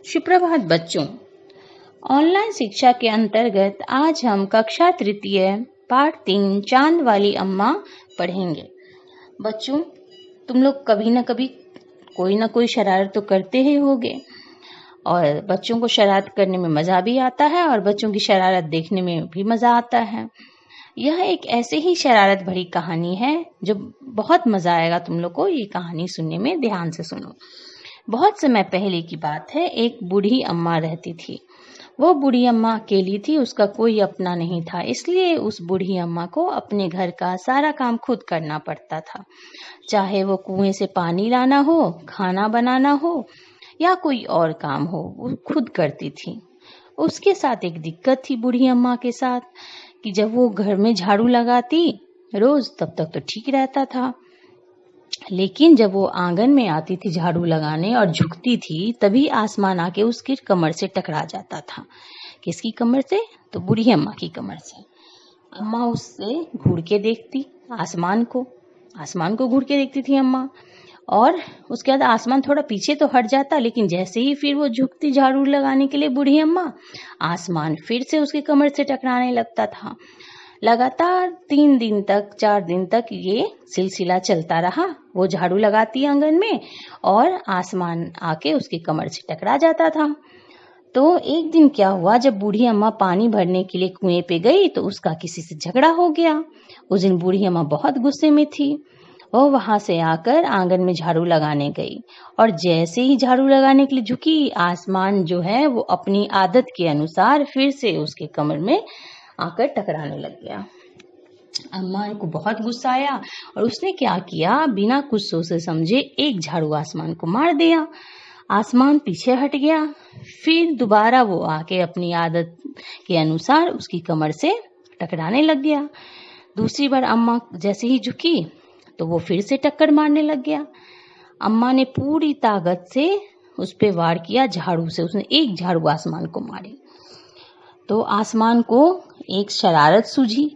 सुप्रभात बच्चों। ऑनलाइन शिक्षा के अंतर्गत आज हम कक्षा तृतीय पाठ 3 चांद वाली अम्मा पढ़ेंगे। बच्चों, तुम लोग कभी न कभी कोई ना कोई शरारत तो करते ही होगे और बच्चों को शरारत करने में मजा भी आता है और बच्चों की शरारत देखने में भी मजा आता है। यह एक ऐसे ही शरारत भरी कहानी है जो बहुत मजा आएगा तुम लोग को ये कहानी सुनने में। ध्यान से सुनो। बहुत समय पहले की बात है। एक बूढ़ी अम्मा रहती थी। वो बूढ़ी अम्मा अकेली थी, उसका कोई अपना नहीं था, इसलिए उस बूढ़ी अम्मा को अपने घर का सारा काम खुद करना पड़ता था। चाहे वो कुएं से पानी लाना हो, खाना बनाना हो या कोई और काम हो, वो खुद करती थी। उसके साथ एक दिक्कत थी बूढ़ी अम्मा के साथ कि जब वो घर में झाड़ू लगाती रोज तब तक तो ठीक रहता था, लेकिन जब वो आंगन में आती थी झाड़ू लगाने और झुकती थी तभी आसमान आके उसकी कमर से टकरा जाता था। किसकी कमर से? तो बूढ़ी अम्मा की कमर से। अम्मा उससे घूर के देखती आसमान को घूर के देखती थी अम्मा, और उसके बाद आसमान थोड़ा पीछे तो हट जाता, लेकिन जैसे ही फिर वो झुकती झाड़ू लगाने के लिए बूढ़ी अम्मा, आसमान फिर से उसकी कमर से टकराने लगता था। लगातार 3 दिन तक 4 दिन तक ये सिलसिला चलता रहा। वो झाड़ू लगाती आंगन में और आसमान आके उसकी कमर से टकरा जाता था। तो एक दिन क्या हुआ, जब बूढ़ी अम्मा पानी भरने के लिए कुएं पे गई तो उसका किसी से झगड़ा हो गया। उस दिन बूढ़ी अम्मा बहुत गुस्से में थी। वो वहां से आकर आंगन में झाड़ू लगाने गई और जैसे ही झाड़ू लगाने के लिए झुकी, आसमान जो है वो अपनी आदत के अनुसार फिर से उसके कमर में आकर टकराने लग गया। अम्मा को बहुत गुस्सा आया और उसने क्या किया, बिना कुछ सोचे समझे एक झाड़ू आसमान को मार दिया। आसमान पीछे हट गया। फिर दोबारा वो आके अपनी आदत के अनुसार उसकी कमर से टकराने लग गया। दूसरी बार अम्मा जैसे ही झुकी तो वो फिर से टक्कर मारने लग गया। अम्मा ने पूरी ताकत से उस पे वार किया झाड़ू से। उसने एक झाड़ू आसमान को मारी तो आसमान को एक शरारत सूझी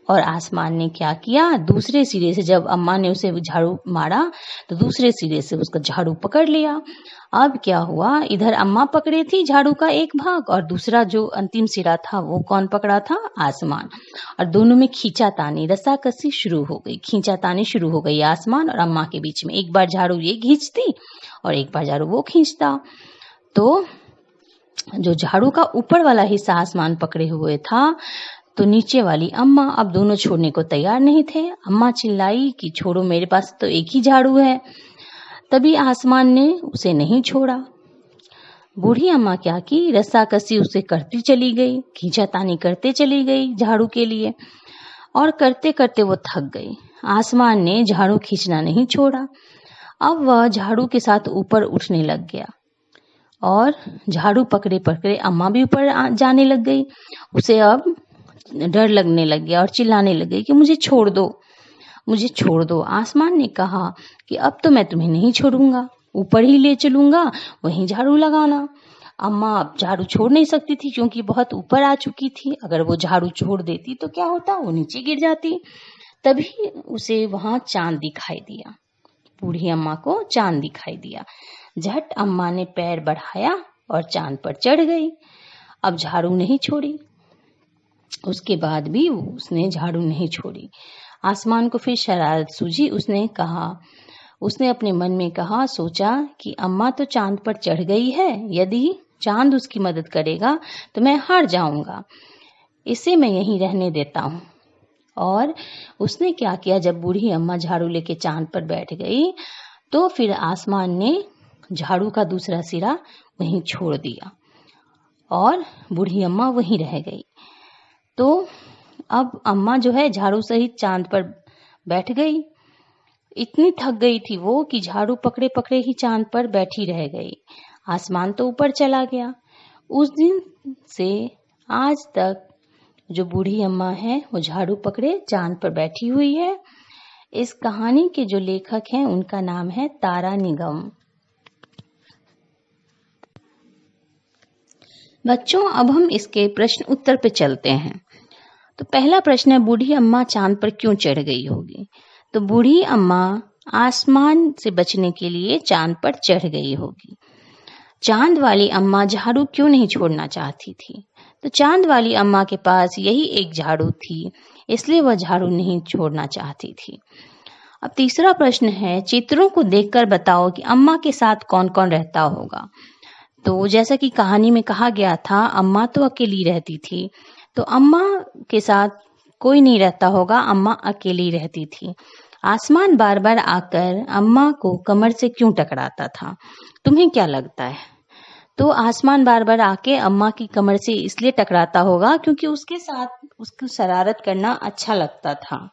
और आसमान ने क्या किया, दूसरे सिरे से जब अम्मा ने उसे झाड़ू मारा तो दूसरे सिरे से उसका झाड़ू पकड़ लिया। अब क्या हुआ, इधर अम्मा पकड़े थी झाड़ू का एक भाग और दूसरा जो अंतिम सिरा था वो कौन पकड़ा था? आसमान। और दोनों में खींचातानी रस्साकसी शुरू हो गई। खींचातानी शुरू हो गई आसमान और अम्मा के बीच में। एक बार झाड़ू ये खींचती और एक बार झाड़ू वो खींचता। तो जो झाड़ू का ऊपर वाला हिस्सा आसमान पकड़े हुए था तो नीचे वाली अम्मा अब दोनों छोड़ने को तैयार नहीं थे। अम्मा चिल्लाई कि छोड़ो, मेरे पास तो एक ही झाड़ू है। तभी आसमान ने उसे नहीं छोड़ा। बूढ़ी अम्मा क्या की, रस्साकसी उसे करती चली गई, खींचातानी करते चली गई झाड़ू के लिए, और करते करते वो थक गई। आसमान ने झाड़ू खींचना नहीं छोड़ा। अब वह झाड़ू के साथ ऊपर उठने लग गया और झाड़ू पकड़े पकड़े अम्मा भी ऊपर जाने लग गई। उसे अब डर लगने लग गया और चिल्लाने लग गई कि मुझे छोड़ दो, मुझे छोड़ दो। आसमान ने कहा कि अब तो मैं तुम्हें नहीं छोड़ूंगा, ऊपर ही ले चलूंगा, वहीं झाड़ू लगाना। अम्मा अब झाड़ू छोड़ नहीं सकती थी क्योंकि बहुत ऊपर आ चुकी थी। अगर वो झाड़ू छोड़ देती तो क्या होता, वो नीचे गिर जाती। तभी उसे वहां चांद दिखाई दिया। बूढ़ी अम्मा को चांद दिखाई दिया। झट अम्मा ने पैर बढ़ाया और चांद पर चढ़ गई। अब झाड़ू नहीं छोड़ी। उसके बाद भी उसने झाड़ू नहीं छोड़ी। आसमान को फिर शरारत सूझी। उसने अपने मन में कहा, सोचा कि अम्मा तो चांद पर चढ़ गई है, यदि चांद उसकी मदद करेगा तो मैं हार जाऊंगा, इसे मैं यहीं रहने देता हूँ। और उसने क्या किया, जब बूढ़ी अम्मा झाड़ू लेके चांद पर बैठ गई तो फिर आसमान ने झाड़ू का दूसरा सिरा वहीं छोड़ दिया और बूढ़ी अम्मा वहीं रह गई। तो अब अम्मा जो है झाड़ू सहित चांद पर बैठ गई। इतनी थक गई थी वो कि झाड़ू पकड़े पकड़े ही चांद पर बैठी रह गई। आसमान तो ऊपर चला गया। उस दिन से आज तक जो बूढ़ी अम्मा है वो झाड़ू पकड़े चांद पर बैठी हुई है। इस कहानी के जो लेखक हैं उनका नाम है तारा निगम। बच्चों, अब हम इसके प्रश्न उत्तर पे चलते हैं। तो पहला प्रश्न है, बूढ़ी अम्मा चांद पर क्यों चढ़ गई होगी? तो बूढ़ी अम्मा आसमान से बचने के लिए चांद पर चढ़ गई होगी। चांद वाली अम्मा झाड़ू क्यों नहीं छोड़ना चाहती थी? तो चांद वाली अम्मा के पास यही एक झाड़ू थी, इसलिए वह झाड़ू नहीं छोड़ना चाहती थी। अब तीसरा प्रश्न है, चित्रों को देखकर बताओ कि अम्मा के साथ कौन-कौन रहता होगा। तो जैसा कि कहानी में कहा गया था, अम्मा तो अकेली रहती थी, तो अम्मा के साथ कोई नहीं रहता होगा, अम्मा अकेली रहती थी। आसमान बार-बार आकर अम्मा को कमर से क्यों टकराता था? तुम्हें क्या लगता है? तो आसमान बार-बार आके अम्मा की कमर से इसलिए टकराता होगा क्योंकि उसके साथ उसको शरारत करना अच्छा लगता था।